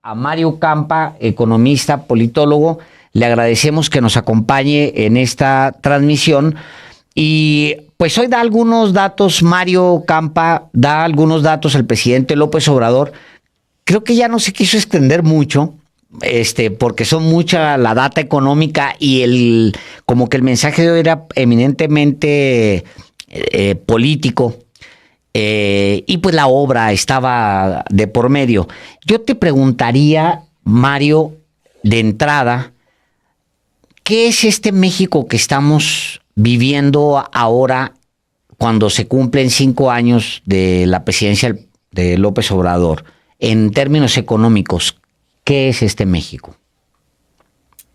A Mario Campa, economista, politólogo. Le agradecemos que nos acompañe en esta transmisión. Y pues hoy da algunos datos, Mario Campa, da algunos datos el presidente López Obrador. Creo que ya no se quiso extender mucho, porque son mucha la data económica y como que el mensaje de hoy era eminentemente político. Y pues la obra estaba de por medio. Yo te preguntaría, Mario, de entrada, ¿qué es este México que estamos viviendo ahora cuando se cumplen 5 años de la presidencia de López Obrador? En términos económicos, ¿qué es este México?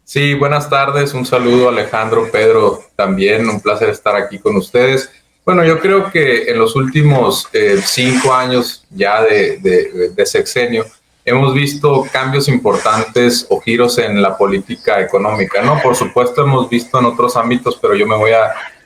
Sí, buenas tardes, un saludo Alejandro, Pedro, también un placer estar aquí con ustedes. Bueno, yo creo que en los últimos 5 años ya de sexenio hemos visto cambios importantes o giros en la política económica, ¿no? Por supuesto hemos visto en otros ámbitos, pero yo me voy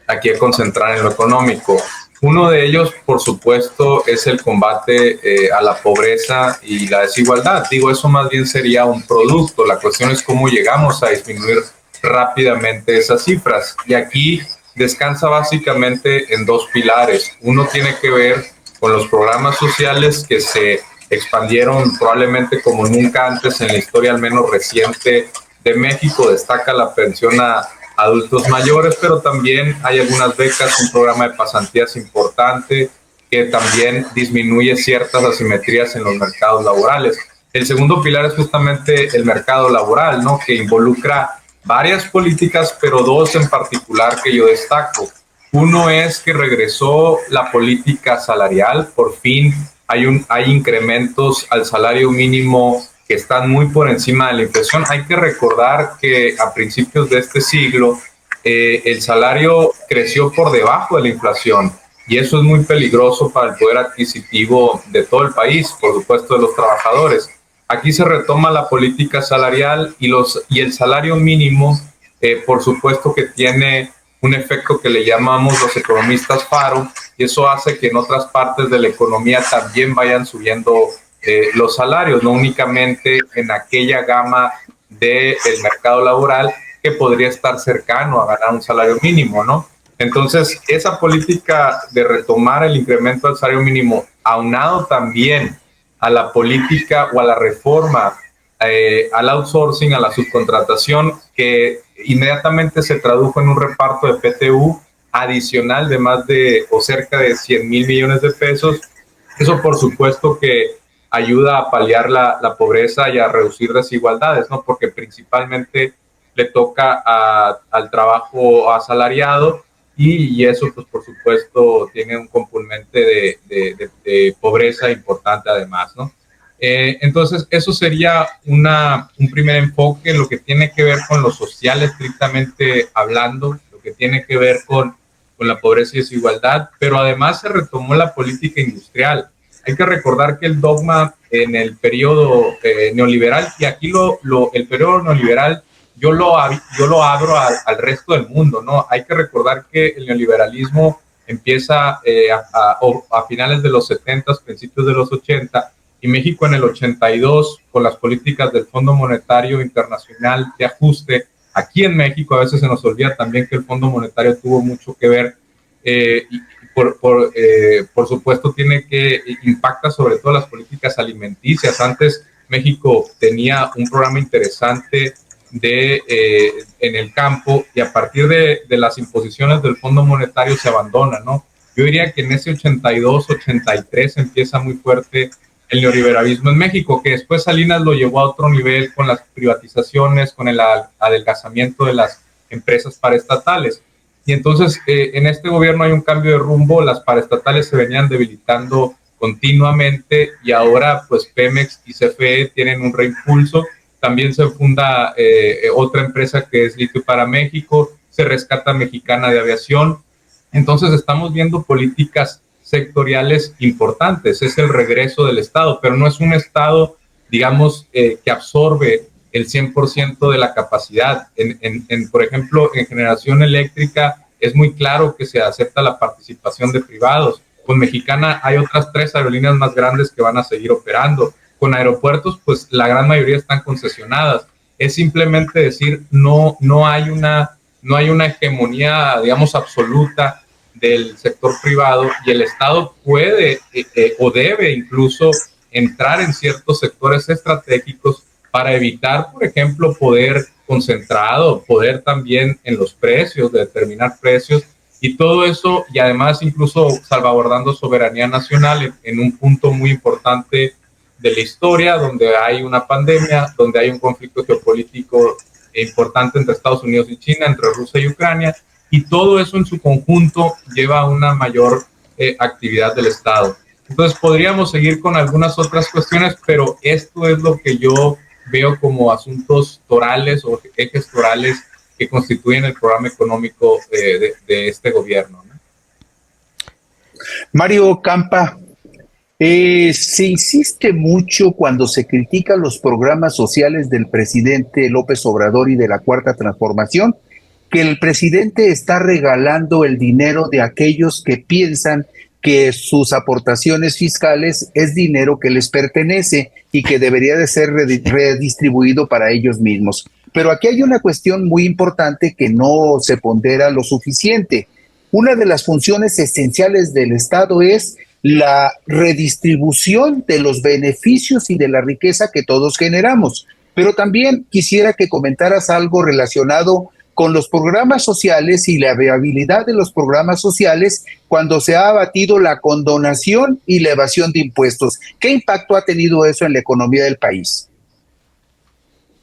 aquí a concentrar en lo económico. Uno de ellos, por supuesto, es el combate a la pobreza y la desigualdad. Digo, eso más bien sería un producto. La cuestión es cómo llegamos a disminuir rápidamente esas cifras. Y aquí descansa básicamente en dos pilares. Uno tiene que ver con los programas sociales que se expandieron probablemente como nunca antes en la historia, al menos reciente, de México. Destaca la pensión a adultos mayores, pero también hay algunas becas, un programa de pasantías importante que también disminuye ciertas asimetrías en los mercados laborales. El segundo pilar es justamente el mercado laboral, ¿no? Que involucra varias políticas, pero dos en particular que yo destaco. Uno es que regresó la política salarial, por fin hay incrementos al salario mínimo que están muy por encima de la inflación. Hay que recordar que a principios de este siglo el salario creció por debajo de la inflación y eso es muy peligroso para el poder adquisitivo de todo el país, por supuesto de los trabajadores. Aquí se retoma la política salarial y el salario mínimo, por supuesto que tiene un efecto que le llamamos los economistas faro, y eso hace que en otras partes de la economía también vayan subiendo los salarios, no únicamente en aquella gama del mercado laboral que podría estar cercano a ganar un salario mínimo, ¿no? Entonces, esa política de retomar el incremento del salario mínimo, aunado también a la política o a la reforma, al outsourcing, a la subcontratación, que inmediatamente se tradujo en un reparto de PTU adicional de más de o cerca de 100,000 millones de pesos. Eso por supuesto que ayuda a paliar la pobreza y a reducir desigualdades, ¿no? Porque principalmente le toca al trabajo asalariado y eso, pues por supuesto, tiene un componente de pobreza importante además, ¿no? Entonces, eso sería un primer enfoque, lo que tiene que ver con lo social estrictamente hablando, lo que tiene que ver con la pobreza y desigualdad, pero además se retomó la política industrial. Hay que recordar que el dogma en el periodo neoliberal, y aquí el periodo neoliberal yo lo abro al resto del mundo, ¿no? Hay que recordar que el neoliberalismo empieza a finales de los 70, principios de los 80, y México en el 82, con las políticas del Fondo Monetario Internacional de ajuste. Aquí en México a veces se nos olvida también que el Fondo Monetario tuvo mucho que ver y por supuesto impacta sobre todo las políticas alimenticias. Antes México tenía un programa interesante en el campo y a partir de las imposiciones del Fondo Monetario se abandona, ¿no? Yo diría que en ese 82, 83 empieza muy fuerte el neoliberalismo en México, que después Salinas lo llevó a otro nivel con las privatizaciones, con el adelgazamiento de las empresas paraestatales. Y entonces en este gobierno hay un cambio de rumbo, las paraestatales se venían debilitando continuamente y ahora pues Pemex y CFE tienen un reimpulso. También se funda otra empresa que es Litio para México, se rescata Mexicana de Aviación. Entonces estamos viendo políticas sectoriales importantes, es el regreso del Estado, pero no es un Estado, digamos, que absorbe el 100% de la capacidad. Por ejemplo, en generación eléctrica es muy claro que se acepta la participación de privados. Con Mexicana hay otras 3 aerolíneas más grandes que van a seguir operando. con aeropuertos, pues la gran mayoría están concesionadas. Es simplemente decir, no hay una hegemonía, digamos, absoluta del sector privado, y el Estado puede o debe incluso entrar en ciertos sectores estratégicos para evitar, por ejemplo, poder concentrado, poder también en los precios, de determinar precios, y todo eso, y además incluso salvaguardando soberanía nacional en un punto muy importante de la historia, donde hay una pandemia, donde hay un conflicto geopolítico importante entre Estados Unidos y China, entre Rusia y Ucrania, y todo eso en su conjunto lleva a una mayor actividad del Estado. Entonces podríamos seguir con algunas otras cuestiones, pero esto es lo que yo veo como asuntos torales o ejes torales que constituyen el programa económico de este gobierno, ¿no? Mario Campa, se insiste mucho cuando se critican los programas sociales del presidente López Obrador y de la Cuarta Transformación, que el presidente está regalando el dinero de aquellos que piensan que sus aportaciones fiscales es dinero que les pertenece y que debería de ser redistribuido para ellos mismos. Pero aquí hay una cuestión muy importante que no se pondera lo suficiente. Una de las funciones esenciales del Estado es la redistribución de los beneficios y de la riqueza que todos generamos. Pero también quisiera que comentaras algo relacionado con los programas sociales y la viabilidad de los programas sociales cuando se ha abatido la condonación y la evasión de impuestos. ¿Qué impacto ha tenido eso en la economía del país?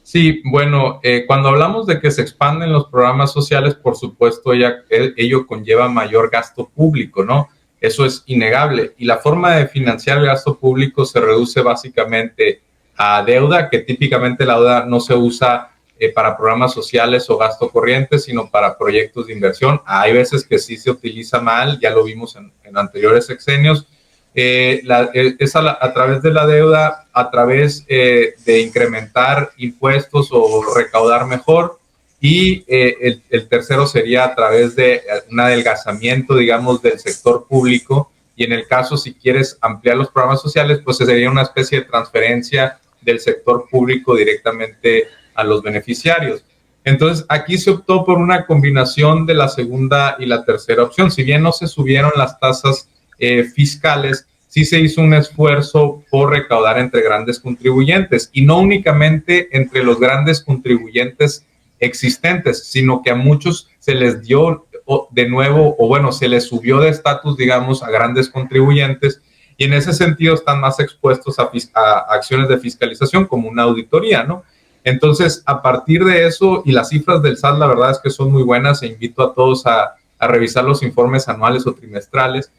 Sí, bueno, cuando hablamos de que se expanden los programas sociales, por supuesto, ello conlleva mayor gasto público, ¿no? Eso es innegable. Y la forma de financiar el gasto público se reduce básicamente a deuda, que típicamente la deuda no se usa para programas sociales o gasto corriente, sino para proyectos de inversión. Hay veces que sí se utiliza mal, ya lo vimos en anteriores sexenios. Es a través de la deuda, a través de incrementar impuestos o recaudar mejor, y el tercero sería a través de un adelgazamiento, digamos, del sector público, y en el caso, si quieres ampliar los programas sociales, pues sería una especie de transferencia del sector público directamente a los beneficiarios. Entonces, aquí se optó por una combinación de la segunda y la tercera opción. Si bien no se subieron las tasas fiscales, sí se hizo un esfuerzo por recaudar entre grandes contribuyentes, y no únicamente entre los grandes contribuyentes existentes, sino que a muchos se les dio de nuevo, o bueno, se les subió de estatus, digamos, a grandes contribuyentes, y en ese sentido están más expuestos a acciones de fiscalización como una auditoría, ¿no? Entonces, a partir de eso, y las cifras del SAT, la verdad es que son muy buenas, e invito a todos a revisar los informes anuales o trimestrales.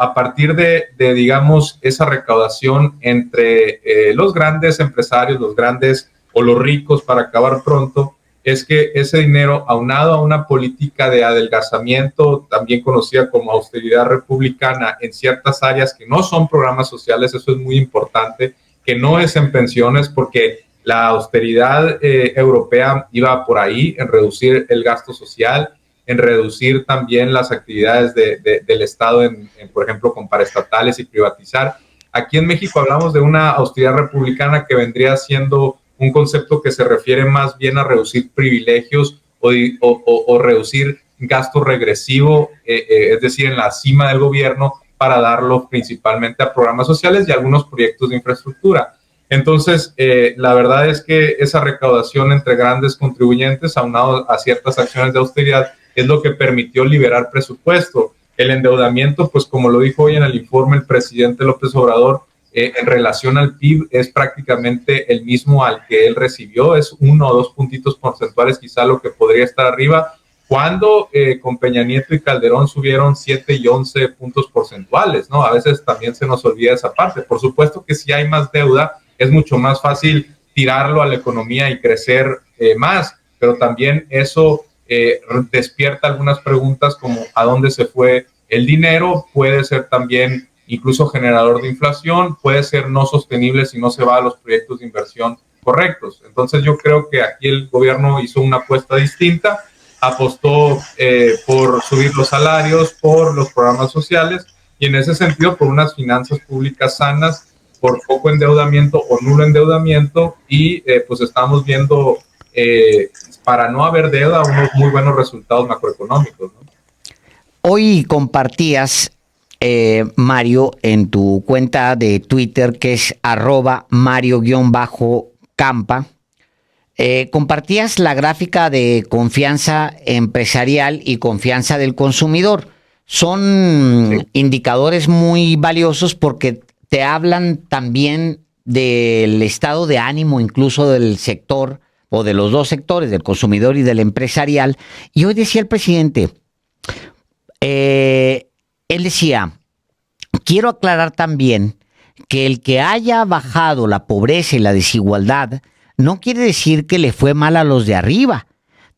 A partir de digamos, esa recaudación entre los grandes empresarios, los grandes o los ricos, para acabar pronto, es que ese dinero, aunado a una política de adelgazamiento, también conocida como austeridad republicana, en ciertas áreas que no son programas sociales, eso es muy importante, que no es en pensiones, porque la austeridad europea iba por ahí, en reducir el gasto social, en reducir también las actividades del Estado, por ejemplo, con paraestatales y privatizar. Aquí en México hablamos de una austeridad republicana que vendría siendo un concepto que se refiere más bien a reducir privilegios o reducir gasto regresivo, es decir, en la cima del gobierno, para darlo principalmente a programas sociales y algunos proyectos de infraestructura. Entonces, la verdad es que esa recaudación entre grandes contribuyentes, aunado a ciertas acciones de austeridad, es lo que permitió liberar presupuesto. El endeudamiento, pues como lo dijo hoy en el informe el presidente López Obrador, en relación al PIB es prácticamente el mismo al que él recibió, es 1 o 2 puntitos porcentuales quizá lo que podría estar arriba, cuando con Peña Nieto y Calderón subieron 7 y 11 puntos porcentuales, ¿no? A veces también se nos olvida esa parte. Por supuesto que si hay más deuda, es mucho más fácil tirarlo a la economía y crecer más, pero también eso despierta algunas preguntas como ¿a dónde se fue el dinero? Puede ser también incluso generador de inflación, puede ser no sostenible si no se va a los proyectos de inversión correctos. Entonces yo creo que aquí el gobierno hizo una apuesta distinta, apostó por subir los salarios, por los programas sociales, y en ese sentido por unas finanzas públicas sanas por poco endeudamiento o nulo endeudamiento y pues estamos viendo, para no haber deuda, unos muy buenos resultados macroeconómicos, ¿no? Hoy compartías, Mario, en tu cuenta de Twitter, que es @Mario_Campa, compartías la gráfica de confianza empresarial y confianza del consumidor. Son indicadores muy valiosos porque te hablan también del estado de ánimo incluso del sector o de los dos sectores, del consumidor y del empresarial. Y hoy decía el presidente, él decía, quiero aclarar también que el que haya bajado la pobreza y la desigualdad no quiere decir que le fue mal a los de arriba.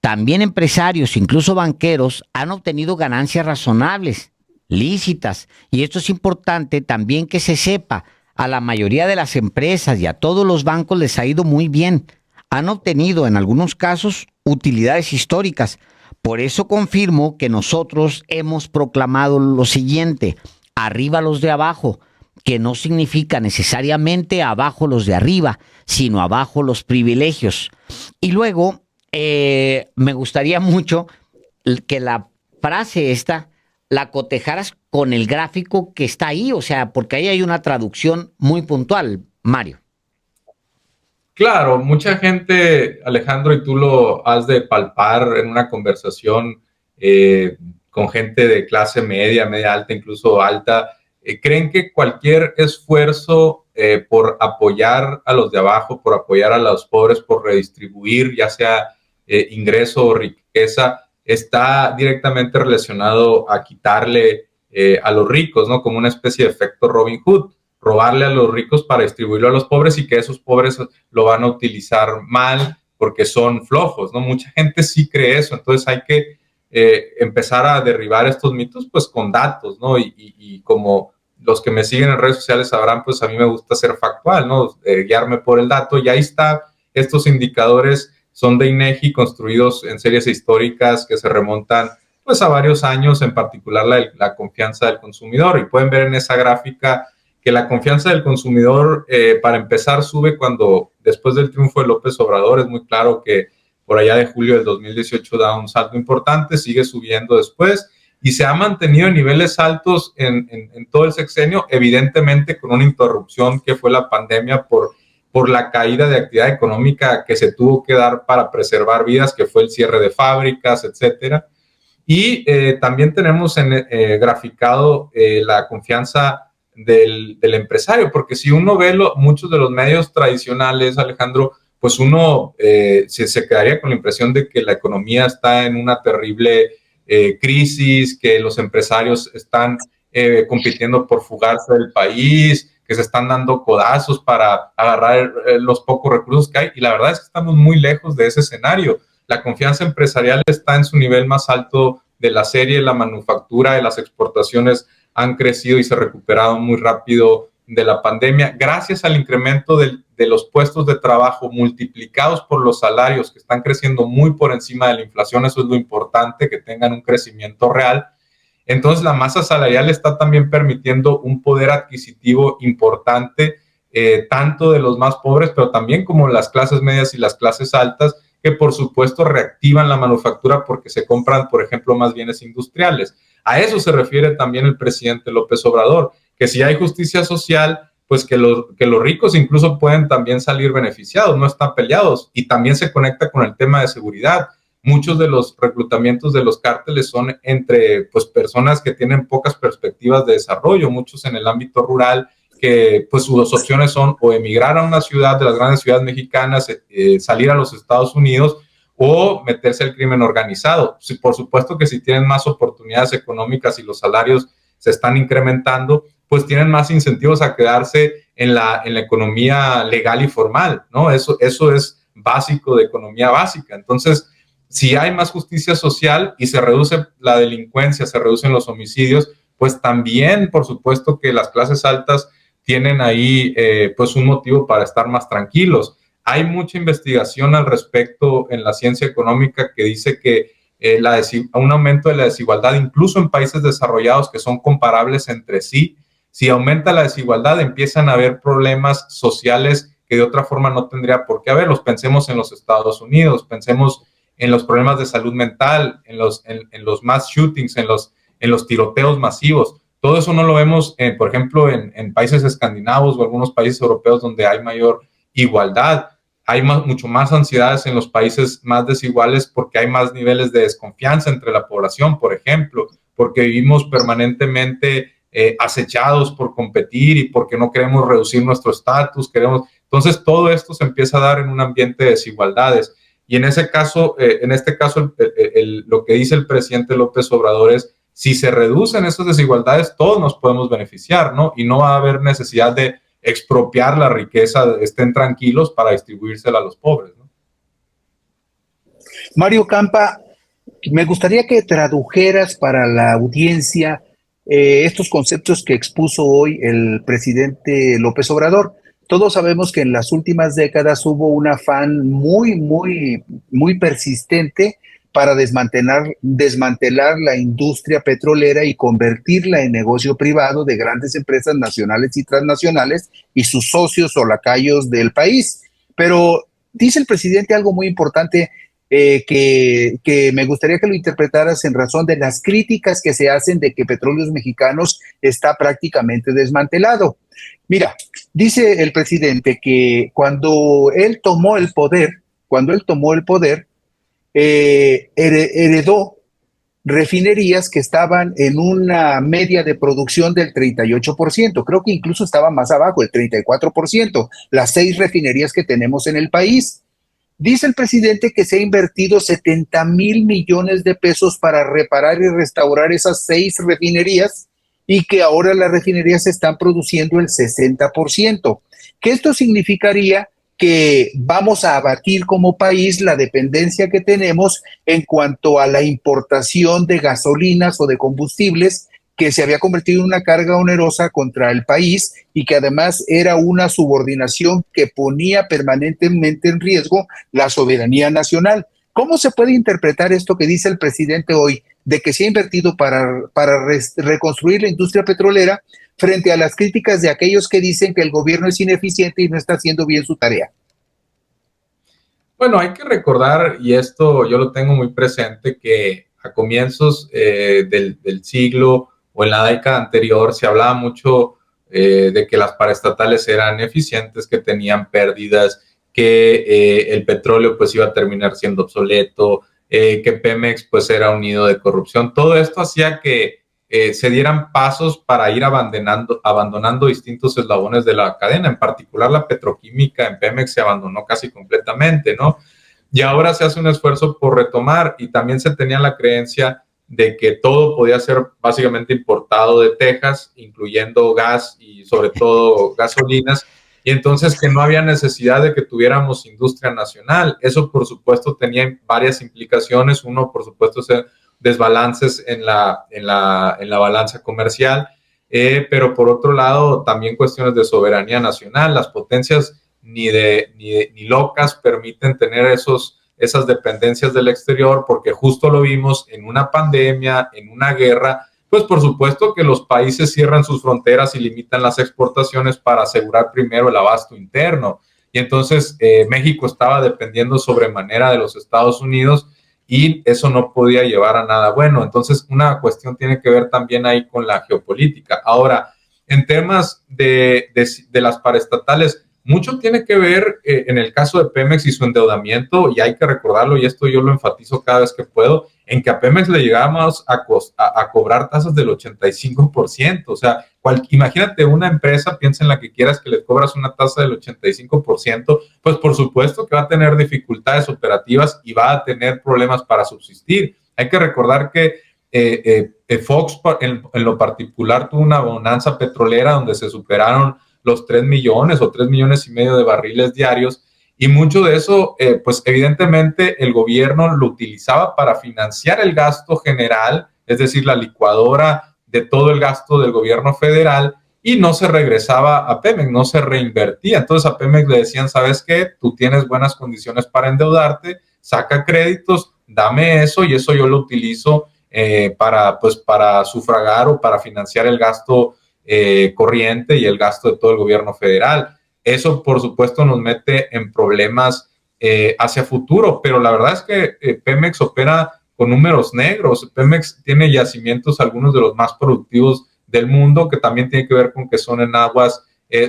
También empresarios, incluso banqueros, han obtenido ganancias razonables, lícitas. Y esto es importante también que se sepa. A la mayoría de las empresas y a todos los bancos les ha ido muy bien. Han obtenido en algunos casos utilidades históricas. Por eso confirmo que nosotros hemos proclamado lo siguiente: arriba los de abajo, que no significa necesariamente abajo los de arriba, sino abajo los privilegios. Y luego me gustaría mucho que la frase esta la cotejaras con el gráfico que está ahí, o sea, porque ahí hay una traducción muy puntual, Mario. Claro, mucha gente, Alejandro, y tú lo has de palpar en una conversación con gente de clase media, media alta, incluso alta, creen que cualquier esfuerzo por apoyar a los de abajo, por apoyar a los pobres, por redistribuir, ya sea ingreso o riqueza, está directamente relacionado a quitarle a los ricos, ¿no? Como una especie de efecto Robin Hood, robarle a los ricos para distribuirlo a los pobres y que esos pobres lo van a utilizar mal porque son flojos, ¿no? Mucha gente sí cree eso, entonces hay que empezar a derribar estos mitos pues con datos, ¿no? Y como los que me siguen en redes sociales sabrán, pues a mí me gusta ser factual, ¿no? Guiarme por el dato, y ahí está. Estos indicadores son de INEGI, construidos en series históricas que se remontan pues a varios años, en particular la confianza del consumidor, y pueden ver en esa gráfica que la confianza del consumidor, para empezar, sube cuando, después del triunfo de López Obrador, es muy claro que por allá de julio del 2018 da un salto importante, sigue subiendo después y se ha mantenido en niveles altos en todo el sexenio, evidentemente con una interrupción que fue la pandemia por la caída de actividad económica que se tuvo que dar para preservar vidas, que fue el cierre de fábricas, etcétera. Y también tenemos graficado la confianza del empresario, porque si uno ve muchos de los medios tradicionales, Alejandro, pues uno se quedaría con la impresión de que la economía está en una terrible crisis, que los empresarios están compitiendo por fugarse del país, que se están dando codazos para agarrar los pocos recursos que hay, y la verdad es que estamos muy lejos de ese escenario. La confianza empresarial está en su nivel más alto de la serie, la manufactura y las exportaciones han crecido y se recuperaron muy rápido de la pandemia, gracias al incremento de los puestos de trabajo multiplicados por los salarios que están creciendo muy por encima de la inflación. Eso es lo importante, que tengan un crecimiento real. Entonces, la masa salarial está también permitiendo un poder adquisitivo importante, tanto de los más pobres, pero también como las clases medias y las clases altas, que por supuesto reactivan la manufactura porque se compran, por ejemplo, más bienes industriales. A eso se refiere también el presidente López Obrador, que si hay justicia social, pues que los ricos incluso pueden también salir beneficiados, no están peleados, y también se conecta con el tema de seguridad. Muchos de los reclutamientos de los cárteles son entre pues, personas que tienen pocas perspectivas de desarrollo, muchos en el ámbito rural, que pues sus opciones son o emigrar a una ciudad de las grandes ciudades mexicanas, salir a los Estados Unidos o meterse al crimen organizado. Sí, por supuesto que si tienen más oportunidades económicas y los salarios se están incrementando, pues tienen más incentivos a quedarse en la economía legal y formal, ¿no? Eso es básico de economía básica. Entonces, si hay más justicia social y se reduce la delincuencia, se reducen los homicidios, pues también, por supuesto, que las clases altas tienen ahí pues un motivo para estar más tranquilos. Hay mucha investigación al respecto en la ciencia económica que dice que un aumento de la desigualdad, incluso en países desarrollados que son comparables entre sí, Si aumenta la desigualdad, empiezan a haber problemas sociales que de otra forma no tendría por qué haberlos. Pensemos en los Estados Unidos, pensemos en los problemas de salud mental, en los mass shootings, en los tiroteos masivos. Todo eso no lo vemos, por ejemplo, en países escandinavos o algunos países europeos donde hay mayor igualdad. Hay mucho más ansiedades en los países más desiguales porque hay más niveles de desconfianza entre la población, por ejemplo, porque vivimos permanentemente acechados por competir y porque no queremos reducir nuestro estatus, entonces todo esto se empieza a dar en un ambiente de desigualdades. Y en este caso, lo que dice el presidente López Obrador es, si se reducen esas desigualdades, todos nos podemos beneficiar, ¿no? Y no va a haber necesidad de expropiar la riqueza, estén tranquilos para distribuírsela a los pobres, ¿no? Mario Campa, me gustaría que tradujeras para la audiencia estos conceptos que expuso hoy el presidente López Obrador. Todos sabemos que en las últimas décadas hubo un afán muy persistente para desmantelar la industria petrolera y convertirla en negocio privado de grandes empresas nacionales y transnacionales y sus socios o lacayos del país. Pero dice el presidente algo muy importante que me gustaría que lo interpretaras en razón de las críticas que se hacen de que Petróleos Mexicanos está prácticamente desmantelado. Mira, dice el presidente que cuando él tomó el poder, heredó refinerías que estaban en una media de producción del 38%, creo que incluso estaba más abajo, el 34%, las 6 refinerías que tenemos en el país. Dice el presidente que se ha invertido 70,000 millones de pesos para reparar y restaurar esas 6 refinerías y que ahora las refinerías están produciendo el 60%, que esto significaría que vamos a abatir como país la dependencia que tenemos en cuanto a la importación de gasolinas o de combustibles que se había convertido en una carga onerosa contra el país y que además era una subordinación que ponía permanentemente en riesgo la soberanía nacional. ¿Cómo se puede interpretar esto que dice el presidente hoy de que se ha invertido para reconstruir la industria petrolera frente a las críticas de aquellos que dicen que el gobierno es ineficiente y no está haciendo bien su tarea? Bueno, hay que recordar, y esto yo lo tengo muy presente, que a comienzos del siglo o en la década anterior se hablaba mucho de que las paraestatales eran eficientes, que tenían pérdidas, que el petróleo pues iba a terminar siendo obsoleto, que Pemex pues era un nido de corrupción. Todo esto hacía que se dieran pasos para ir abandonando distintos eslabones de la cadena. En particular la petroquímica en Pemex se abandonó casi completamente, ¿no? Y ahora se hace un esfuerzo por retomar, y también se tenía la creencia de que todo podía ser básicamente importado de Texas, incluyendo gas y sobre todo gasolinas, y entonces que no había necesidad de que tuviéramos industria nacional. Eso, por supuesto, tenía varias implicaciones. Uno, por supuesto, es desbalances en la balanza comercial, pero por otro lado, también cuestiones de soberanía nacional. Las potencias ni locas permiten tener esas dependencias del exterior, porque justo lo vimos en una pandemia, en una guerra. Pues por supuesto que los países cierran sus fronteras y limitan las exportaciones para asegurar primero el abasto interno. Y entonces México estaba dependiendo sobremanera de los Estados Unidos y eso no podía llevar a nada bueno. Entonces una cuestión tiene que ver también ahí con la geopolítica. Ahora, en temas de las paraestatales, mucho tiene que ver en el caso de Pemex y su endeudamiento, y hay que recordarlo, y esto yo lo enfatizo cada vez que puedo, en que a Pemex le llegábamos a cobrar tasas del 85%. O sea, imagínate una empresa, piensa en la que quieras, que le cobras una tasa del 85%, pues por supuesto que va a tener dificultades operativas y va a tener problemas para subsistir. Hay que recordar que Fox en lo particular tuvo una bonanza petrolera donde se superaron los 3 millones o 3 millones y medio de barriles diarios, y mucho de eso, pues evidentemente el gobierno lo utilizaba para financiar el gasto general, es decir, la licuadora de todo el gasto del gobierno federal, y no se regresaba a Pemex, no se reinvertía. Entonces a Pemex le decían, ¿sabes qué? Tú tienes buenas condiciones para endeudarte, saca créditos, dame eso y eso yo lo utilizo para sufragar o para financiar el gasto corriente y el gasto de todo el gobierno federal. Eso, por supuesto, nos mete en problemas hacia futuro, pero la verdad es que Pemex opera con números negros. Pemex tiene yacimientos, algunos de los más productivos del mundo, que también tiene que ver con que son en aguas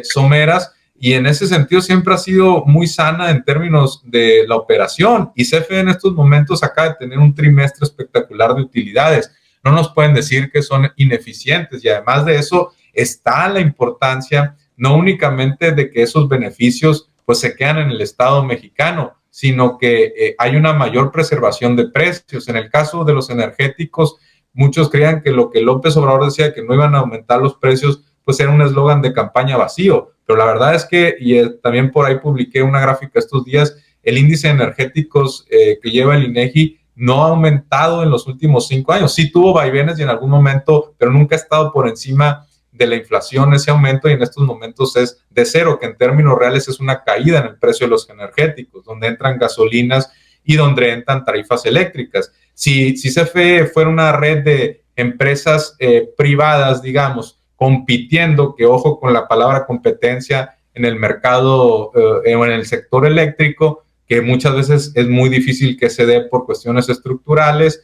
someras, y en ese sentido siempre ha sido muy sana en términos de la operación, y CFE en estos momentos acaba de tener un trimestre espectacular de utilidades. No nos pueden decir que son ineficientes, y además de eso está la importancia no únicamente de que esos beneficios pues se quedan en el Estado mexicano, sino que hay una mayor preservación de precios. En el caso de los energéticos, muchos creían que lo que López Obrador decía, que no iban a aumentar los precios, pues era un eslogan de campaña vacío. Pero la verdad es que, y también por ahí publiqué una gráfica estos días, el índice de energéticos que lleva el INEGI no ha aumentado en los últimos 5 años. Sí tuvo vaivenes y en algún momento, pero nunca ha estado por encima de la inflación ese aumento, y en estos momentos es de cero, que en términos reales es una caída en el precio de los energéticos, donde entran gasolinas y donde entran tarifas eléctricas. Si CFE fuera una red de empresas privadas, digamos, compitiendo, que ojo con la palabra competencia en el mercado o en el sector eléctrico, que muchas veces es muy difícil que se dé por cuestiones estructurales,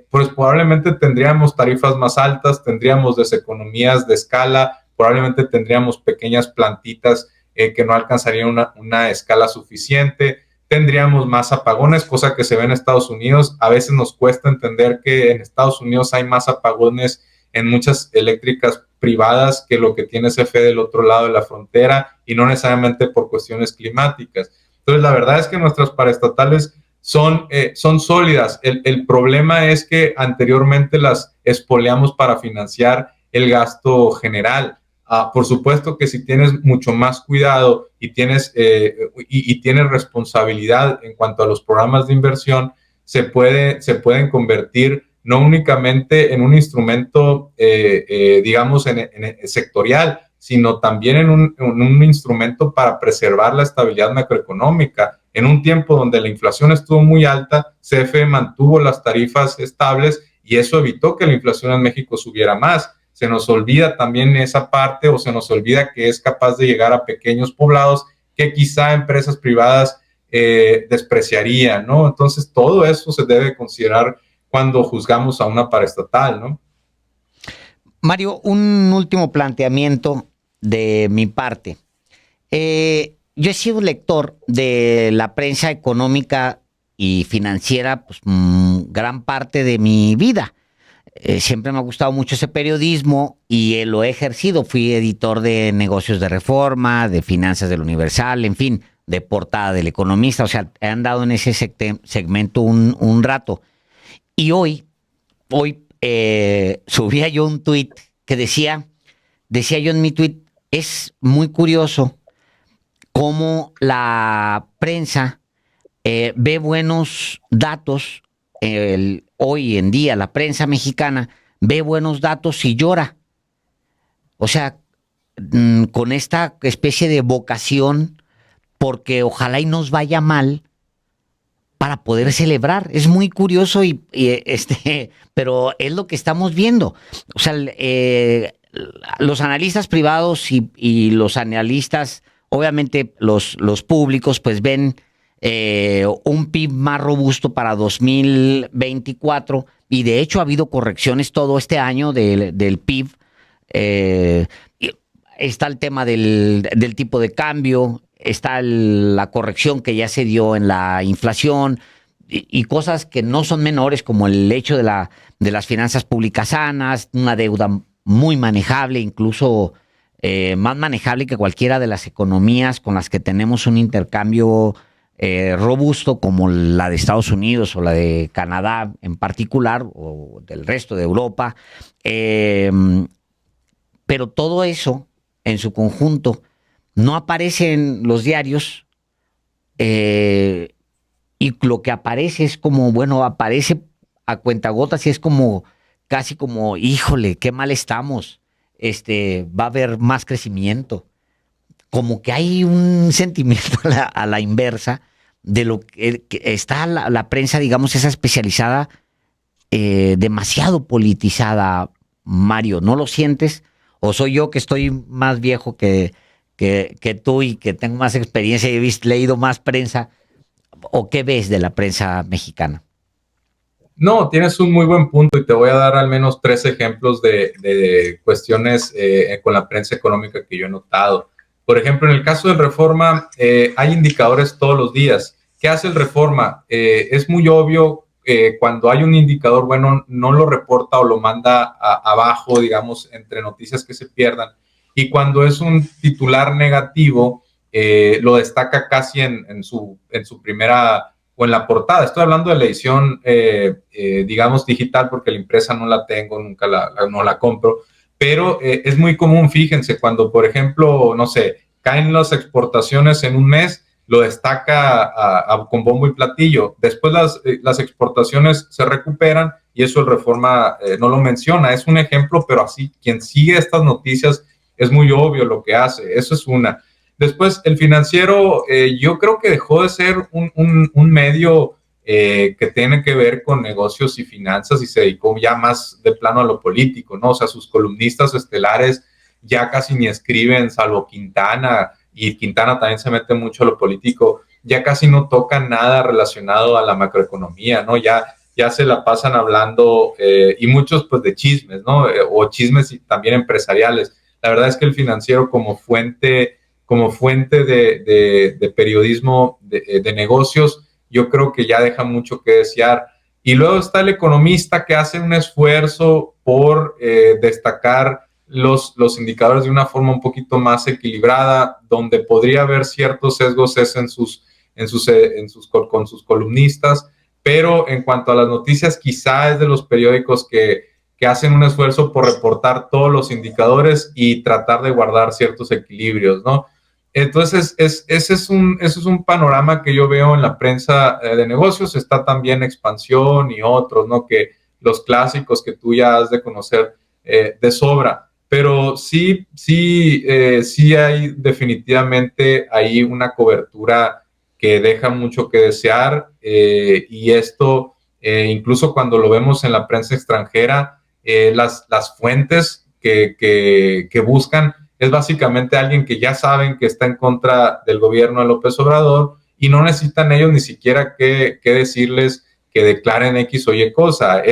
pues probablemente tendríamos tarifas más altas, tendríamos deseconomías de escala, probablemente tendríamos pequeñas plantitas que no alcanzarían una escala suficiente, tendríamos más apagones, cosa que se ve en Estados Unidos. A veces nos cuesta entender que en Estados Unidos hay más apagones en muchas eléctricas privadas que lo que tiene CFE del otro lado de la frontera, y no necesariamente por cuestiones climáticas. Entonces, la verdad es que nuestras paraestatales son sólidas. El problema es que anteriormente las espoleamos para financiar el gasto general. Por supuesto que si tienes mucho más cuidado y tienes responsabilidad en cuanto a los programas de inversión, se pueden convertir no únicamente en un instrumento, digamos, sectorial, sino también en un instrumento para preservar la estabilidad macroeconómica. En un tiempo donde la inflación estuvo muy alta, CFE mantuvo las tarifas estables y eso evitó que la inflación en México subiera más. Se nos olvida también esa parte, o se nos olvida que es capaz de llegar a pequeños poblados que quizá empresas privadas despreciarían, ¿no? Entonces, todo eso se debe considerar cuando juzgamos a una paraestatal, ¿no? Mario, un último planteamiento de mi parte. Yo he sido lector de la prensa económica y financiera, pues, gran parte de mi vida. Siempre me ha gustado mucho ese periodismo y lo he ejercido. Fui editor de Negocios de Reforma, de Finanzas del Universal, en fin, de Portada del Economista. O sea, he andado en ese segmento un rato. Y hoy subía yo un tuit que decía yo en mi tuit, es muy curioso cómo la prensa ve buenos datos. Hoy en día la prensa mexicana ve buenos datos y llora. O sea, con esta especie de vocación, porque ojalá y nos vaya mal para poder celebrar. Es muy curioso pero es lo que estamos viendo. O sea, los analistas privados y los analistas, obviamente los públicos, pues ven un PIB más robusto para 2024, y de hecho ha habido correcciones todo este año del PIB. Está el tema del tipo de cambio, está la corrección que ya se dio en la inflación y cosas que no son menores, como el hecho de las finanzas públicas sanas, una deuda muy manejable, incluso más manejable que cualquiera de las economías con las que tenemos un intercambio robusto, como la de Estados Unidos o la de Canadá en particular, o del resto de Europa. Pero todo eso en su conjunto no aparece en los diarios, y lo que aparece es como, bueno, aparece a cuentagotas y es como, casi como, híjole, qué mal estamos, va a haber más crecimiento. Como que hay un sentimiento a la inversa de lo que está la prensa, digamos, esa especializada, demasiado politizada, Mario, ¿no lo sientes? ¿O soy yo que estoy más viejo que tú y que tengo más experiencia y he leído más prensa? ¿O qué ves de la prensa mexicana? No, tienes un muy buen punto y te voy a dar al menos 3 ejemplos de cuestiones con la prensa económica que yo he notado. Por ejemplo, en el caso del Reforma, hay indicadores todos los días. ¿Qué hace el Reforma? Es muy obvio, cuando hay un indicador bueno, no lo reporta o lo manda abajo, digamos, entre noticias que se pierdan. Y cuando es un titular negativo, lo destaca casi en su primera o en la portada. Estoy hablando de la edición, digamos, digital, porque la impresa no la tengo, nunca no la compro, pero es muy común, fíjense, cuando, por ejemplo, no sé, caen las exportaciones en un mes, lo destaca con bombo y platillo. Después las exportaciones se recuperan y eso el Reforma no lo menciona. Es un ejemplo, pero así, quien sigue estas noticias es muy obvio lo que hace. Eso es una. Después, el Financiero, yo creo que dejó de ser un medio que tiene que ver con negocios y finanzas y se dedicó ya más de plano a lo político, ¿no? O sea, sus columnistas estelares ya casi ni escriben, salvo Quintana, y Quintana también se mete mucho a lo político, ya casi no tocan nada relacionado a la macroeconomía, ¿no? Ya se la pasan hablando, y muchos pues de chismes, ¿no? O chismes también empresariales. La verdad es que el Financiero como fuente de periodismo de negocios, yo creo que ya deja mucho que desear. Y luego está el Economista, que hace un esfuerzo por destacar los indicadores de una forma un poquito más equilibrada, donde podría haber ciertos sesgos con sus columnistas, pero en cuanto a las noticias, quizá es de los periódicos que hacen un esfuerzo por reportar todos los indicadores y tratar de guardar ciertos equilibrios, ¿no? Entonces, ese es un panorama que yo veo en la prensa de negocios. Está también Expansión y otros, ¿no? Que los clásicos que tú ya has de conocer de sobra. Pero sí hay definitivamente ahí una cobertura que deja mucho que desear, y esto, incluso cuando lo vemos en la prensa extranjera, las fuentes que buscan es básicamente alguien que ya saben que está en contra del gobierno de López Obrador y no necesitan ellos ni siquiera que decirles que declaren X o Y cosa.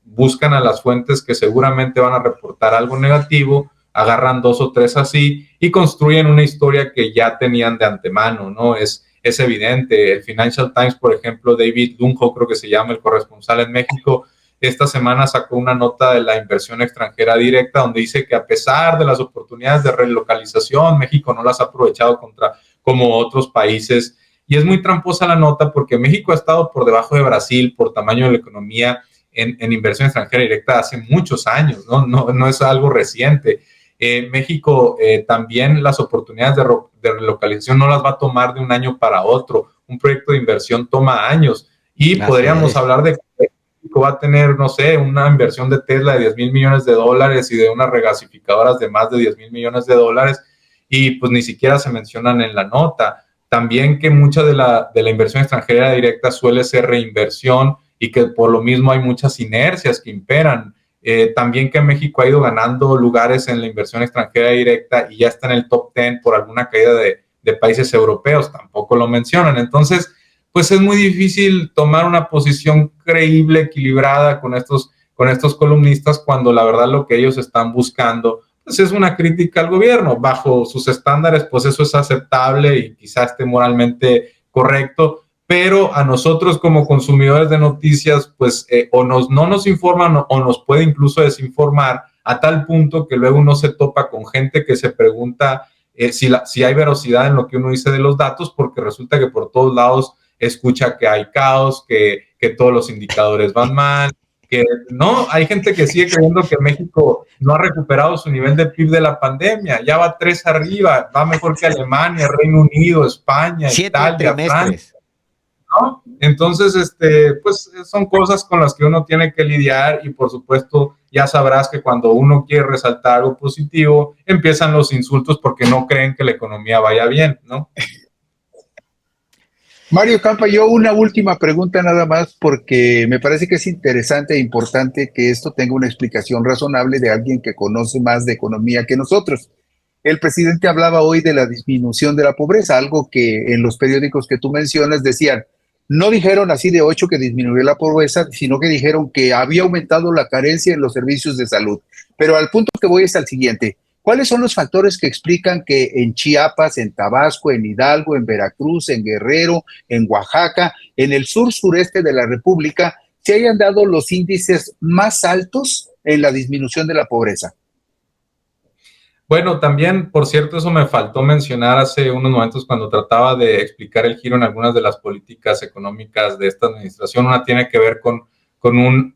Buscan a las fuentes que seguramente van a reportar algo negativo, agarran 2 o 3 así y construyen una historia que ya tenían de antemano, ¿no? Es evidente. El Financial Times, por ejemplo, David Dunjo, creo que se llama, el corresponsal en México, esta semana sacó una nota de la inversión extranjera directa donde dice que a pesar de las oportunidades de relocalización, México no las ha aprovechado como otros países. Y es muy tramposa la nota porque México ha estado por debajo de Brasil por tamaño de la economía en inversión extranjera directa hace muchos años, no es algo reciente. México también las oportunidades de relocalización no las va a tomar de un año para otro. Un proyecto de inversión toma años y podríamos hablar de va a tener, no sé, una inversión de Tesla de 10,000 millones de dólares y de unas regasificadoras de más de 10,000 millones de dólares y pues ni siquiera se mencionan en la nota. También que mucha de la inversión extranjera directa suele ser reinversión y que por lo mismo hay muchas inercias que imperan. También que México ha ido ganando lugares en la inversión extranjera directa y ya está en el top 10 por alguna caída de países europeos, tampoco lo mencionan. Entonces, pues es muy difícil tomar una posición creíble, equilibrada con estos columnistas cuando la verdad lo que ellos están buscando pues es una crítica al gobierno. Bajo sus estándares, pues eso es aceptable y quizás esté moralmente correcto, pero a nosotros como consumidores de noticias, pues no nos informan o nos puede incluso desinformar a tal punto que luego uno se topa con gente que se pregunta si hay veracidad en lo que uno dice de los datos, porque resulta que por todos lados escucha que hay caos, que todos los indicadores van mal, que no, hay gente que sigue creyendo que México no ha recuperado su nivel de PIB de la pandemia, ya va 3 arriba, va mejor que Alemania, Reino Unido, España, 7 Italia, trimestres. Francia, ¿no? Entonces, pues son cosas con las que uno tiene que lidiar y por supuesto ya sabrás que cuando uno quiere resaltar algo positivo, empiezan los insultos porque no creen que la economía vaya bien, ¿no? Mario Campa, yo una última pregunta nada más, porque me parece que es interesante e importante que esto tenga una explicación razonable de alguien que conoce más de economía que nosotros. El presidente hablaba hoy de la disminución de la pobreza, algo que en los periódicos que tú mencionas decían, no dijeron así de ocho que disminuyó la pobreza, sino que dijeron que había aumentado la carencia en los servicios de salud. Pero al punto que voy es al siguiente. ¿Cuáles son los factores que explican que en Chiapas, en Tabasco, en Hidalgo, en Veracruz, en Guerrero, en Oaxaca, en el sur sureste de la República, se hayan dado los índices más altos en la disminución de la pobreza? Bueno, también, por cierto, eso me faltó mencionar hace unos momentos cuando trataba de explicar el giro en algunas de las políticas económicas de esta administración. Una tiene que ver con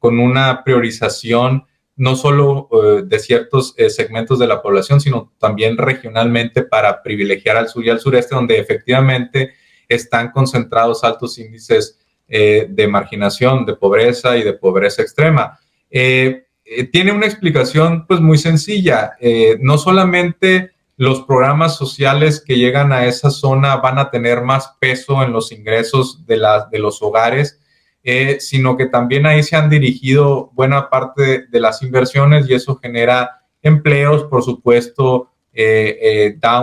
una priorización no solo de ciertos segmentos de la población, sino también regionalmente para privilegiar al sur y al sureste, donde efectivamente están concentrados altos índices de marginación, de pobreza y de pobreza extrema. Tiene una explicación pues muy sencilla. No solamente los programas sociales que llegan a esa zona van a tener más peso en los ingresos de los hogares, sino que también ahí se han dirigido buena parte de las inversiones y eso genera empleos, por supuesto, da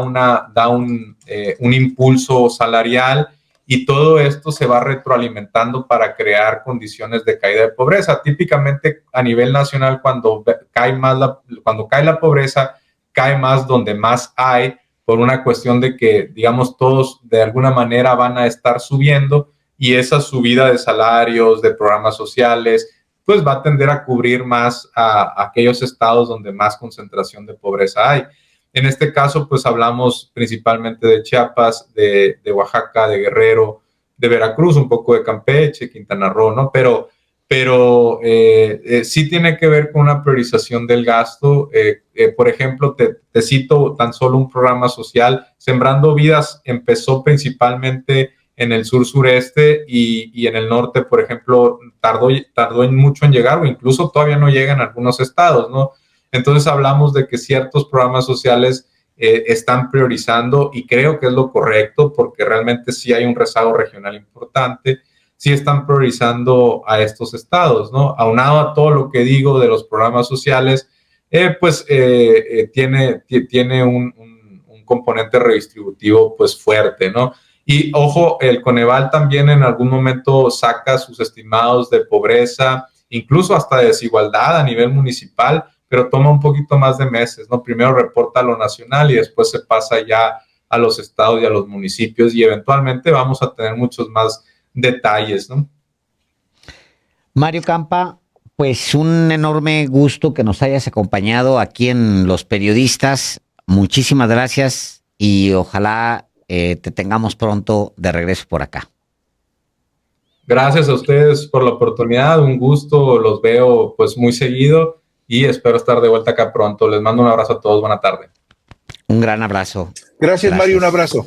un impulso salarial y todo esto se va retroalimentando para crear condiciones de caída de pobreza. Típicamente a nivel nacional, cuando cae la pobreza, cae más donde más hay, por una cuestión de que, digamos, todos de alguna manera van a estar subiendo y esa subida de salarios, de programas sociales, pues va a tender a cubrir más a aquellos estados donde más concentración de pobreza hay. En este caso, pues hablamos principalmente de Chiapas, de Oaxaca, de Guerrero, de Veracruz, un poco de Campeche, Quintana Roo, ¿no? Pero sí tiene que ver con una priorización del gasto. Por ejemplo, te cito tan solo un programa social. Sembrando Vidas empezó principalmente en el sur sureste y en el norte, por ejemplo, tardó mucho en llegar o incluso todavía no llega en algunos estados, ¿no? Entonces hablamos de que ciertos programas sociales están priorizando y creo que es lo correcto porque realmente sí hay un rezago regional importante, sí están priorizando a estos estados, ¿no? Aunado a todo lo que digo de los programas sociales, tiene un componente redistributivo pues fuerte, ¿no? Y ojo, el Coneval también en algún momento saca sus estimados de pobreza, incluso hasta de desigualdad a nivel municipal, pero toma un poquito más de meses, ¿no? Primero reporta a lo nacional y después se pasa ya a los estados y a los municipios y eventualmente vamos a tener muchos más detalles, ¿no? Mario Campa, pues un enorme gusto que nos hayas acompañado aquí en Los Periodistas. Muchísimas gracias y ojalá te tengamos pronto de regreso por acá. Gracias a ustedes por la oportunidad, un gusto, los veo pues muy seguido y espero estar de vuelta acá pronto. Les mando un abrazo a todos, buena tarde. Un gran abrazo. Gracias, Mario, un abrazo.